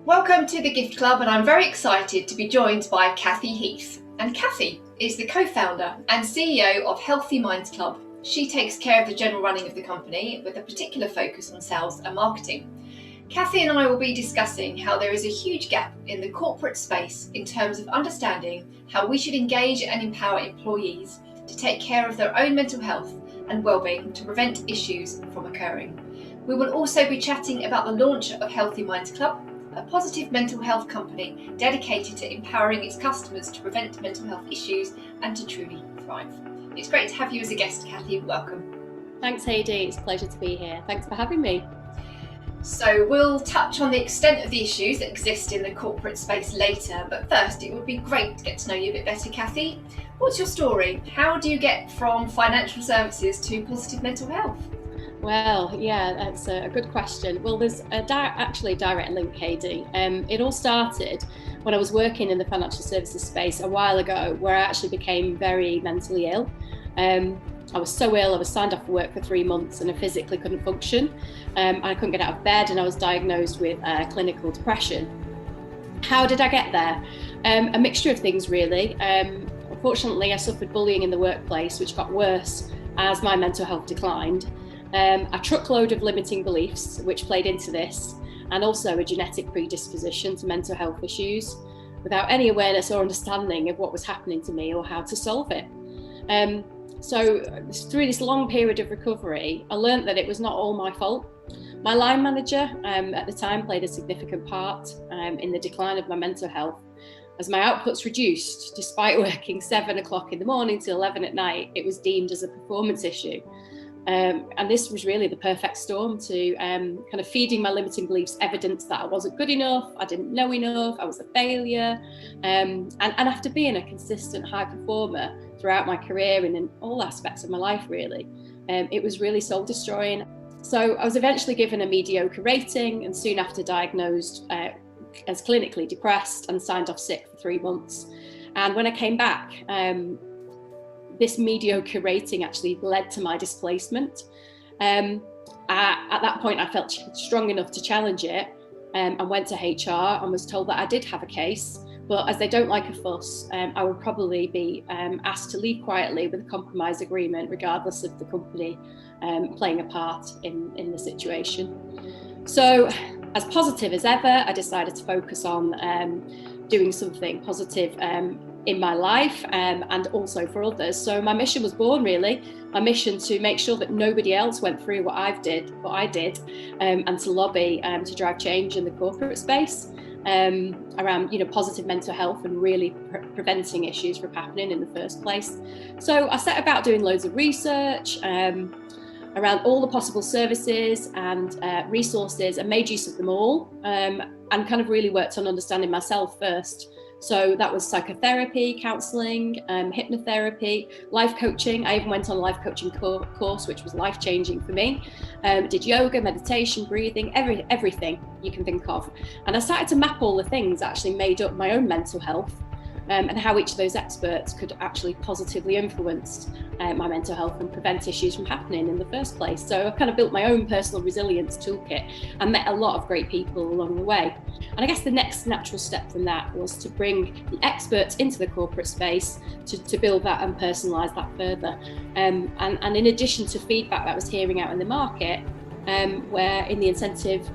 Welcome to the Gift Club, and I'm very excited to be joined by Kathy Heath. And Kathy is the co-founder and CEO of Healthy Minds Club. She takes care of the general running of the company with a particular focus on sales and marketing. Kathy and I will be discussing how there is a huge gap in the corporate space in terms of understanding how we should engage and empower employees to take care of their own mental health and well-being to prevent issues from occurring. We will also be chatting about the launch of Healthy Minds Club, a positive mental health company dedicated to empowering its customers to prevent mental health issues and to truly thrive. It's great to have you as a guest, Kathy. Welcome. Thanks, Hadie. It's a pleasure to be here. Thanks for having me. So we'll touch on the extent of the issues that exist in the corporate space later, but first it would be great to get to know you a bit better, Kathy. What's your story? How do you get from financial services to positive mental health? Well, yeah, that's a good question. Well, there's actually a direct link, Hadie. It all started when I was working in the financial services space a while ago, where I actually became very mentally ill. I was so ill, I was signed off for work for 3 months and I physically couldn't function. I couldn't get out of bed and I was diagnosed with clinical depression. How did I get there? A mixture of things, really. Unfortunately, I suffered bullying in the workplace, which got worse as my mental health declined. A truckload of limiting beliefs, which played into this, and also a genetic predisposition to mental health issues, without any awareness or understanding of what was happening to me or how to solve it. So through this long period of recovery, I learned that it was not all my fault. My line manager at the time played a significant part in the decline of my mental health. As my outputs reduced, despite working 7 o'clock in the morning till 11 at night, it was deemed as a performance issue. And this was really the perfect storm to kind of feeding my limiting beliefs evidence that I wasn't good enough, I didn't know enough, I was a failure. And after being a consistent high performer throughout my career and in all aspects of my life, really, it was really soul destroying. So I was eventually given a mediocre rating and soon after diagnosed as clinically depressed and signed off sick for 3 months. And when I came back, this mediocre rating actually led to my displacement. At that point, I felt strong enough to challenge it and went to HR and was told that I did have a case, but as they don't like a fuss, I would probably be asked to leave quietly with a compromise agreement, regardless of the company playing a part in the situation. So, as positive as ever, I decided to focus on doing something positive in my life and also for others. So my mission was born, really. My mission to make sure that nobody else went through what I did, and to lobby to drive change in the corporate space around, positive mental health and really preventing issues from happening in the first place. So I set about doing loads of research around all the possible services and resources and made use of them all and kind of really worked on understanding myself first. So that was psychotherapy, counselling, hypnotherapy, life coaching. I even went on a life coaching course, which was life-changing for me. Did yoga, meditation, breathing, everything you can think of. And I started to map all the things that actually made up my own mental health and how each of those experts could actually positively influence my mental health and prevent issues from happening in the first place. So I kind of built my own personal resilience toolkit and met a lot of great people along the way. And I guess the next natural step from that was to bring the experts into the corporate space to build that and personalise that further. And in addition to feedback that I was hearing out in the market, where in the incentive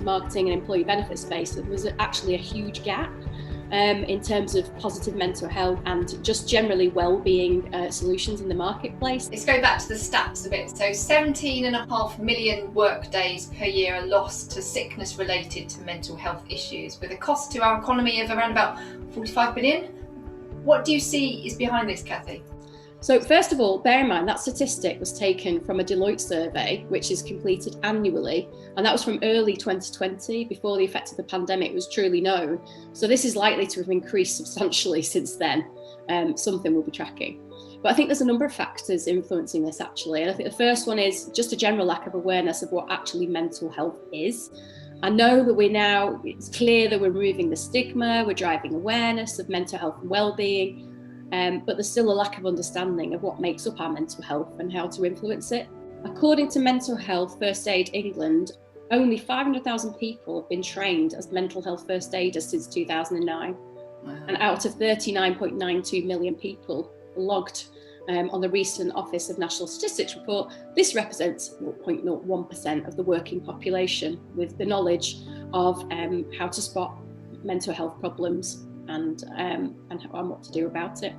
marketing and employee benefit space, there was actually a huge gap in terms of positive mental health and just generally well-being solutions in the marketplace. Let's go back to the stats a bit. So 17.5 million work days per year are lost to sickness related to mental health issues, with a cost to our economy of around about 45 billion. What do you see is behind this, Kathy? So first of all, bear in mind that statistic was taken from a Deloitte survey, which is completed annually. And that was from early 2020, before the effect of the pandemic was truly known. So this is likely to have increased substantially since then. Something we'll be tracking. But I think there's a number of factors influencing this, actually. And I think the first one is just a general lack of awareness of what actually mental health is. I know that it's clear that we're removing the stigma, we're driving awareness of mental health and well-being. But there's still a lack of understanding of what makes up our mental health and how to influence it. According to Mental Health First Aid England, only 500,000 people have been trained as mental health first aiders since 2009. Wow. And out of 39.92 million people logged on the recent Office of National Statistics report, this represents 0.01% of the working population with the knowledge of how to spot mental health problems and what to do about it.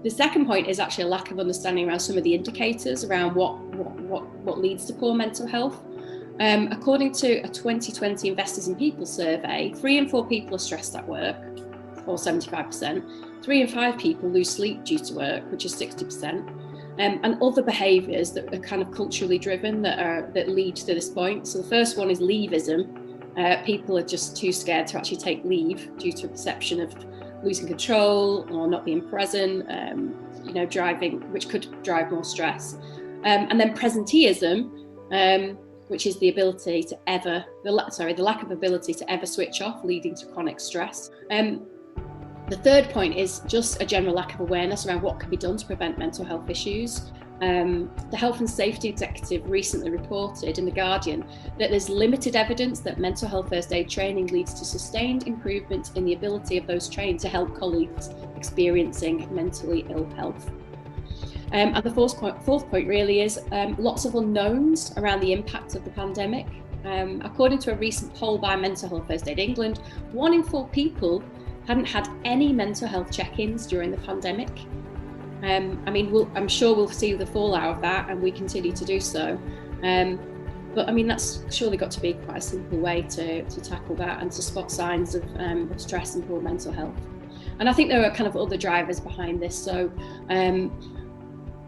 The second point is actually a lack of understanding around some of the indicators around what leads to poor mental health. According to a 2020 Investors in People survey, 3 in 4 people are stressed at work, or 75%. 3 in 5 people lose sleep due to work, which is 60%. And other behaviours that are kind of culturally driven that lead to this point. So the first one is leavism. People are just too scared to actually take leave due to a perception of losing control or not being present, driving, which could drive more stress. And then presenteeism, which is the ability to the lack of ability to ever switch off, leading to chronic stress. The third point is just a general lack of awareness around what can be done to prevent mental health issues. The Health and Safety Executive recently reported in The Guardian that there's limited evidence that mental health first aid training leads to sustained improvement in the ability of those trained to help colleagues experiencing mentally ill health. And the fourth point really is lots of unknowns around the impact of the pandemic. According to a recent poll by Mental Health First Aid England, 1 in 4 people hadn't had any mental health check-ins during the pandemic. I'm sure we'll see the fallout of that, and we continue to do so. But that's surely got to be quite a simple way to tackle that and to spot signs of stress and poor mental health. And I think there are kind of other drivers behind this. So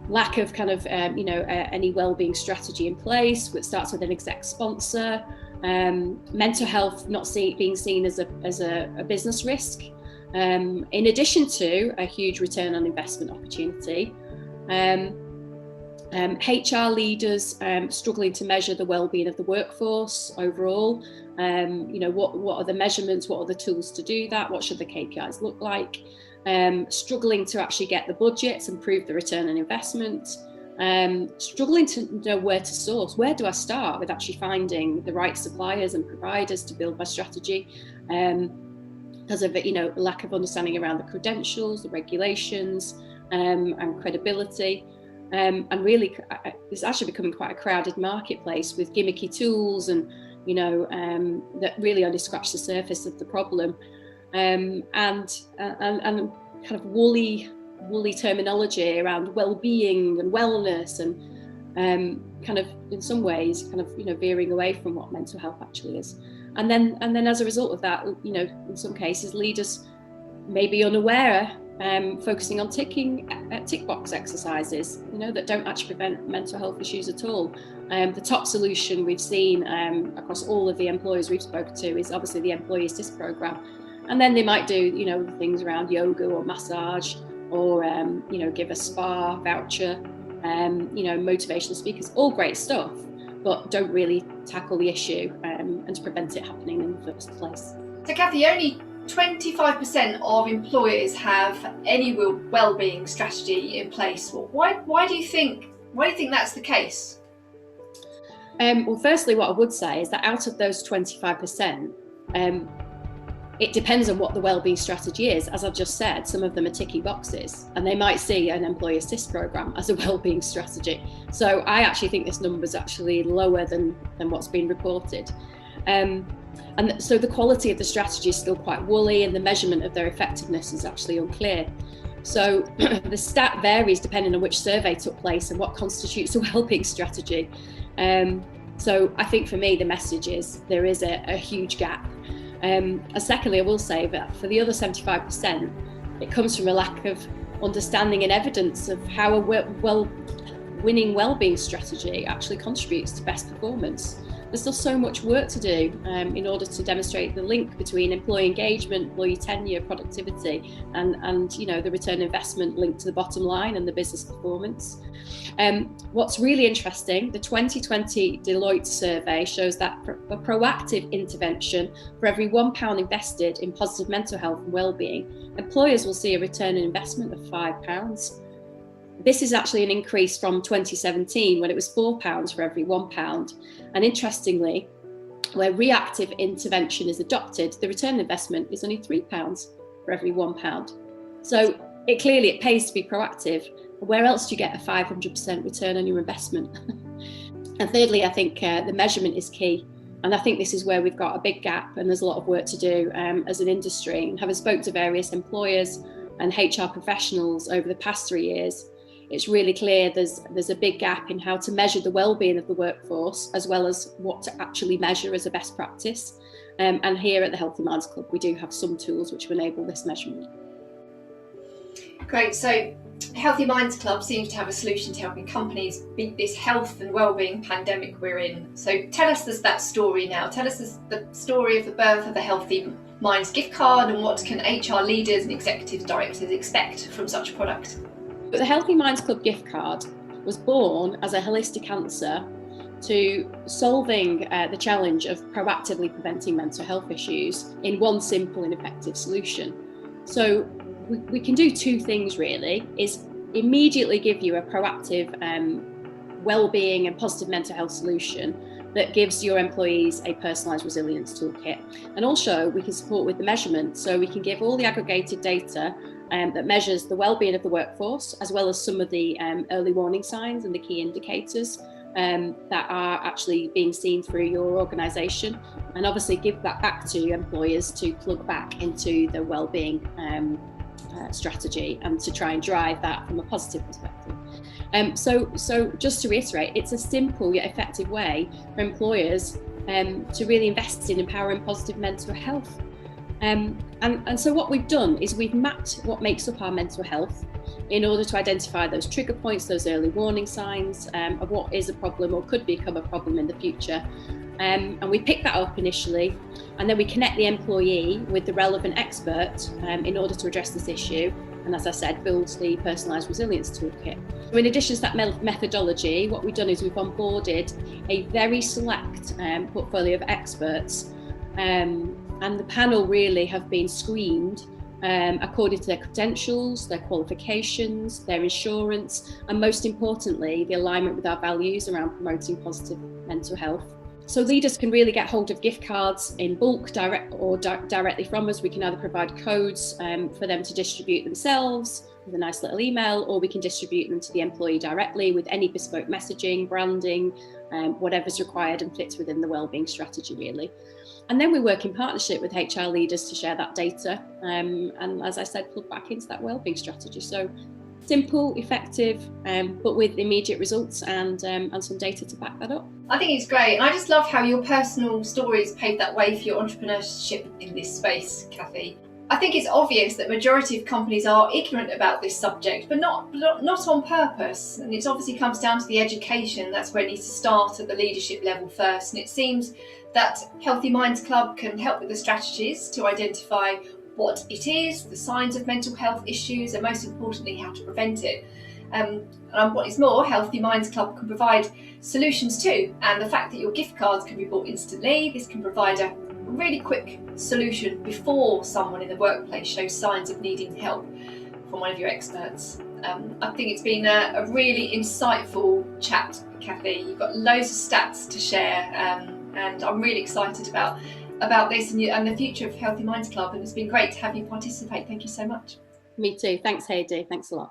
lack of any wellbeing strategy in place, which starts with an exec sponsor. Mental health not being seen as a business risk, in addition to a huge return on investment opportunity. HR leaders struggling to measure the well-being of the workforce overall. What are the measurements? What are the tools to do that? What should the KPIs look like? Struggling to actually get the budgets and prove the return on investment. Struggling to know where to source. Where do I start with actually finding the right suppliers and providers to build my strategy? Because of lack of understanding around the credentials, the regulations, and credibility. And really, it's actually becoming quite a crowded marketplace with gimmicky tools and that really only scratch the surface of the problem. And kind of woolly terminology around well-being and wellness, and kind of in some ways veering away from what mental health actually is. And then as a result of that, in some cases leaders may be unaware, focusing on tick box exercises, that don't actually prevent mental health issues at all. The top solution we've seen across all of the employers we've spoken to is obviously the employee assist program. And then they might do, things around yoga or massage, or, give a spa voucher, motivational speakers, all great stuff, but don't really tackle the issue and to prevent it happening in the first place. So Kathy, only 25% of employers have any wellbeing strategy in place. Why do you think that's the case? Well, firstly, what I would say is that out of those 25%, it depends on what the wellbeing strategy is. As I've just said, some of them are ticking boxes, and they might see an employee assist program as a wellbeing strategy. So I actually think this number is actually lower than what's been reported. And so the quality of the strategy is still quite woolly, and the measurement of their effectiveness is actually unclear. So the stat varies depending on which survey took place and what constitutes a wellbeing strategy. So I think for me, the message is there is a huge gap. And secondly, I will say that for the other 75%, it comes from a lack of understanding and evidence of how a winning wellbeing strategy actually contributes to best performance. There's still so much work to do in order to demonstrate the link between employee engagement, employee tenure, productivity, and the return on investment linked to the bottom line and the business performance. What's really interesting, the 2020 Deloitte survey shows that a proactive intervention for every £1 invested in positive mental health and wellbeing, employers will see a return on investment of £5. This is actually an increase from 2017 when it was £4 for every £1. And interestingly, where reactive intervention is adopted, the return on investment is only £3 for every £1. So it pays to be proactive. Where else do you get a 500% return on your investment? And thirdly, I think the measurement is key. And I think this is where we've got a big gap and there's a lot of work to do as an industry. And having spoke to various employers and HR professionals over the past 3 years, it's really clear there's a big gap in how to measure the well-being of the workforce, as well as what to actually measure as a best practice. And here at the Healthy Minds Club, we do have some tools which enable this measurement. Great. So Healthy Minds Club seems to have a solution to helping companies beat this health and wellbeing pandemic we're in. So tell us that story now. Tell us the story of the birth of the Healthy Minds gift card, and what can HR leaders and executive directors expect from such a product? The Healthy Minds Club gift card was born as a holistic answer to solving the challenge of proactively preventing mental health issues in one simple and effective solution. So we can do two things really, is immediately give you a proactive well-being and positive mental health solution that gives your employees a personalised resilience toolkit. And also we can support with the measurement, so we can give all the aggregated data that measures the well-being of the workforce, as well as some of the early warning signs and the key indicators that are actually being seen through your organisation, and obviously give that back to employers to plug back into the well-being strategy and to try and drive that from a positive perspective. So just to reiterate, it's a simple yet effective way for employers to really invest in empowering positive mental health. And so what we've done is we've mapped what makes up our mental health in order to identify those trigger points, those early warning signs of what is a problem or could become a problem in the future. And we pick that up initially, and then we connect the employee with the relevant expert in order to address this issue. And as I said, build the personalised resilience toolkit. So in addition to that methodology, what we've done is we've onboarded a very select portfolio of experts, and the panel really have been screened according to their credentials, their qualifications, their insurance, and most importantly, the alignment with our values around promoting positive mental health. So leaders can really get hold of gift cards in bulk, directly from us. We can either provide codes for them to distribute themselves with a nice little email, or we can distribute them to the employee directly with any bespoke messaging, branding, whatever's required and fits within the wellbeing strategy really. And then we work in partnership with HR leaders to share that data and, as I said, plug back into that wellbeing strategy. So simple, effective, but with immediate results and some data to back that up. I think it's great, and I just love how your personal stories paved that way for your entrepreneurship in this space, Kathy. I think it's obvious that majority of companies are ignorant about this subject, but not on purpose. And it obviously comes down to the education. That's where it needs to start at the leadership level first. And it seems that Healthy Minds Club can help with the strategies to identify what it is, the signs of mental health issues, and most importantly, how to prevent it. And what is more, Healthy Minds Club can provide solutions too. And the fact that your gift cards can be bought instantly, this can provide a really quick solution before someone in the workplace shows signs of needing help from one of your experts. I think it's been a really insightful chat, Kathy. You've got loads of stats to share, and I'm really excited about this and the future of Healthy Minds Club, and it's been great to have you participate. Thank you so much. Me too. Thanks, Hadie. Thanks a lot.